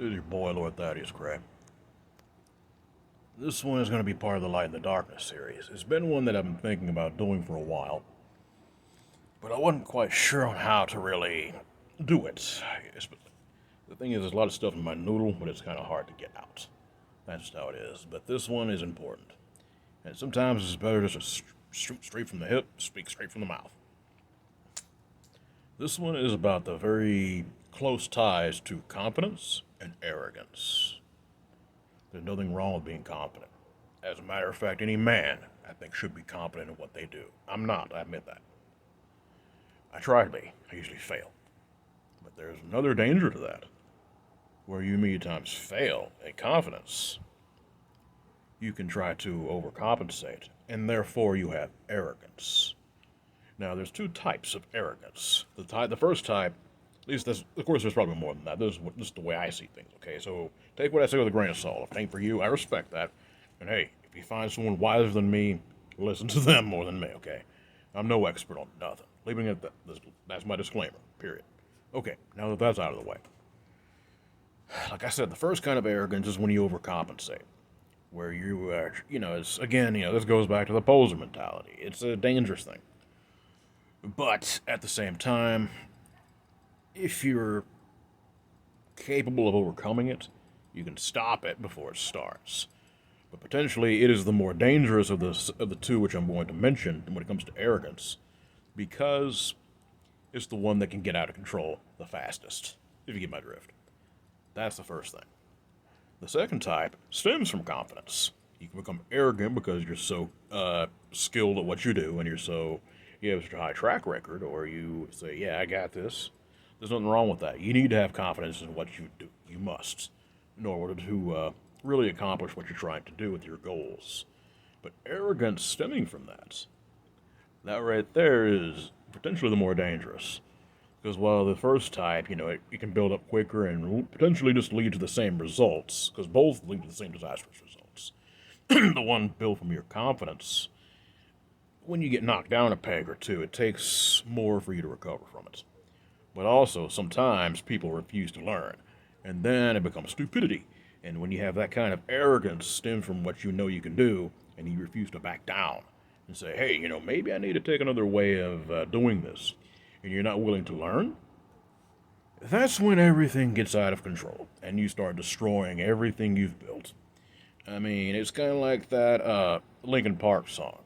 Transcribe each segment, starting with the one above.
This is your boy, Lord Thaddeus Craig. This one is going to be part of the Light in the Darkness series. It's been one that I've been thinking about doing for a while, but I wasn't quite sure on how to really do it. The thing is, there's a lot of stuff in my noodle, but it's kind of hard to get out. That's just how it is. But this one is important. And sometimes it's better just to shoot straight from the hip, speak straight from the mouth. This one is about the very close ties to confidence and arrogance. There's nothing wrong with being confident. As a matter of fact, any man, I think, should be confident in what they do. I'm not, I admit that. I try to be. I usually fail. But there's another danger to that, where you many times fail at confidence. You can try to overcompensate, and therefore you have arrogance. Now, there's two types of arrogance. The first type, at least this, of course, there's probably more than that. This is the way I see things, okay? So take what I say with a grain of salt. If it ain't for you, I respect that. And hey, if you find someone wiser than me, listen to them more than me, okay? I'm no expert on nothing. Leaving it at that. That's my disclaimer, period. Okay, now that that's out of the way. Like I said, the first kind of arrogance is when you overcompensate. Where you are, it's, again, this goes back to the poser mentality. It's a dangerous thing. But at the same time, if you're capable of overcoming it, you can stop it before it starts. But potentially, it is the more dangerous of the two which I'm going to mention when it comes to arrogance, because it's the one that can get out of control the fastest, if you get my drift. That's the first thing. The second type stems from confidence. You can become arrogant because you're so skilled at what you do, and you have such a high track record, or you say, yeah, I got this. There's nothing wrong with that. You need to have confidence in what you do. You must, in order to really accomplish what you're trying to do with your goals. But arrogance stemming from that right there is potentially the more dangerous. Because while the first type, it can build up quicker and potentially just lead to the same results, because both lead to the same disastrous results. The one built from your confidence, when you get knocked down a peg or two, it takes more for you to recover from it. But also, sometimes people refuse to learn, and then it becomes stupidity. And when you have that kind of arrogance stem from what you know you can do, and you refuse to back down and say, hey, maybe I need to take another way of doing this, and you're not willing to learn, that's when everything gets out of control, and you start destroying everything you've built. I mean, it's kind of like that Linkin Park song.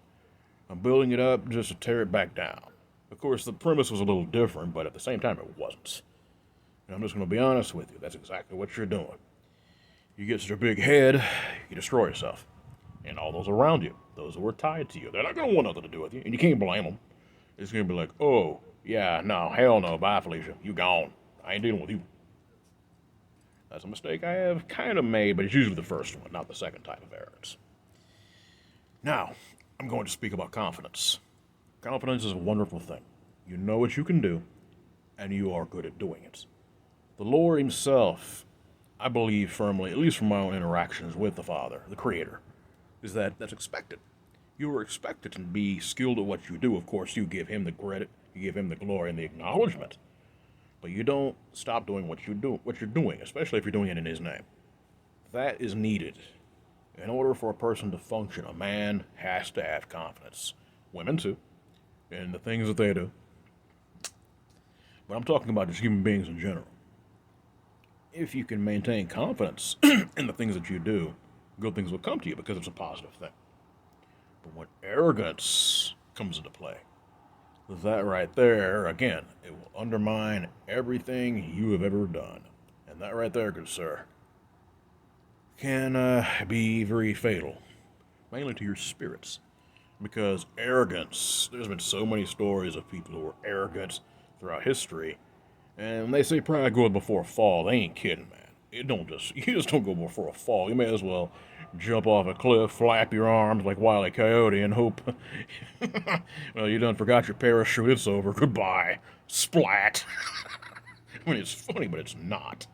I'm building it up just to tear it back down. Of course, the premise was a little different, but at the same time, it wasn't. And I'm just going to be honest with you. That's exactly what you're doing. You get such a big head, you destroy yourself. And all those around you, those who are tied to you, they're not going to want nothing to do with you, and you can't blame them. It's going to be like, oh, yeah, no, hell no, bye, Felicia. You gone. I ain't dealing with you. That's a mistake I have kind of made, but it's usually the first one, not the second type of arrogance. Now, I'm going to speak about confidence. Confidence is a wonderful thing. You know what you can do, and you are good at doing it. The Lord Himself, I believe firmly, at least from my own interactions with the Father, the Creator, is that that's expected. You are expected to be skilled at what you do. Of course, you give Him the credit, you give Him the glory and the acknowledgement. But you don't stop doing what you're doing, especially if you're doing it in His name. That is needed. In order for a person to function, a man has to have confidence. Women too, in the things that they do. But I'm talking about just human beings in general. If you can maintain confidence in the things that you do, good things will come to you because it's a positive thing. But when arrogance comes into play, that right there, again, it will undermine everything you have ever done. And that right there, good sir, can be very fatal, mainly to your spirits. Because arrogance, there's been so many stories of people who were arrogant throughout history, and they say pride goeth before a fall. They ain't kidding, man. You just don't go before a fall. You may as well jump off a cliff, flap your arms like Wile E. Coyote, and hope, well, you done forgot your parachute, it's over, goodbye, splat. I mean, it's funny, but it's not.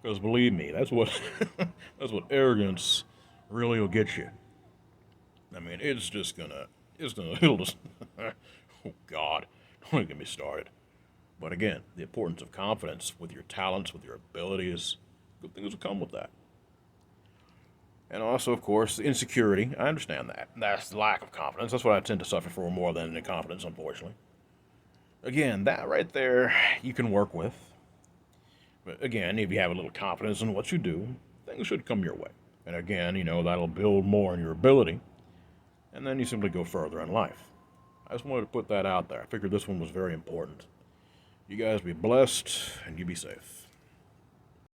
Because believe me, that's what that's what arrogance really will get you. I mean, it'll just, oh God, don't even get me started. But again, the importance of confidence with your talents, with your abilities, Good things will come with that. And also, of course, the insecurity. I understand that. That's the lack of confidence. That's what I tend to suffer from more than incompetence, unfortunately. Again, that right there, you can work with. But again, if you have a little confidence in what you do, things should come your way. And again, that'll build more in your ability. And then you simply go further in life. I just wanted to put that out there. I figured this one was very important. You guys be blessed, and you be safe.